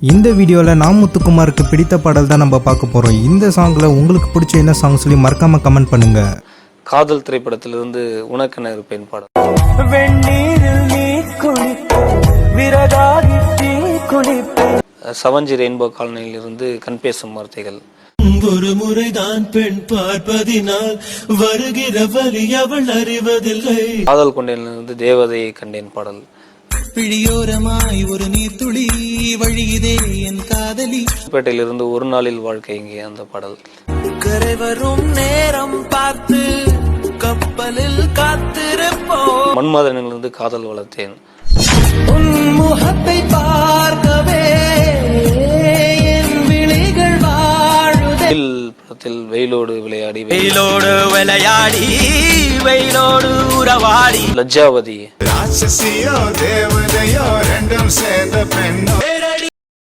இந்த வீடியோவில் நான் முத்துக்குமாருக்கு பிடித்த பாடல் தான் நம்ம பார்க்க போகிறோம். இந்த சாங்கில் உங்களுக்கு பிடிச்ச என்ன சாங் சொல்லி மறக்காமல் கமெண்ட் பண்ணுங்க. காதல் திரைப்படத்திலிருந்து உனக்கென இருப்பேன் பாடல். சவஞ்சி ரெயின்போ காலனியிலிருந்து கண் பேசும் வார்த்தைகள். ஒரு முறைதான் பெண் பார்ப்பதினால் வருகிற வலி அவள் அறிவதில்லை. காதல் கொண்டேனிலிருந்து தேவதையை கண்டேன் பாடல். பிழியோரமாய் ஒரு நீர் துளி வழியுதே என் காதலி. பேட்டையிலிருந்து ஒரு நாளில் வாழ்க்கை இங்கே அந்த பாடல். கரை வரும் நேரம் பார்த்து கப்பலில் காத்திருப்போம். மன்மதனிலிருந்து காதல் வளர்த்தேன். உன் முகத்தை பார்க்கவே என் விழிகள் வாழுதே. படத்தில் வெயிலோடு விளையாடி வெயிலோடு உறவாடி. லஜ்ஜாவதி. ராட்சசியோ தேவதையோ ரெண்டும் சேர்ந்த பெண்ணோ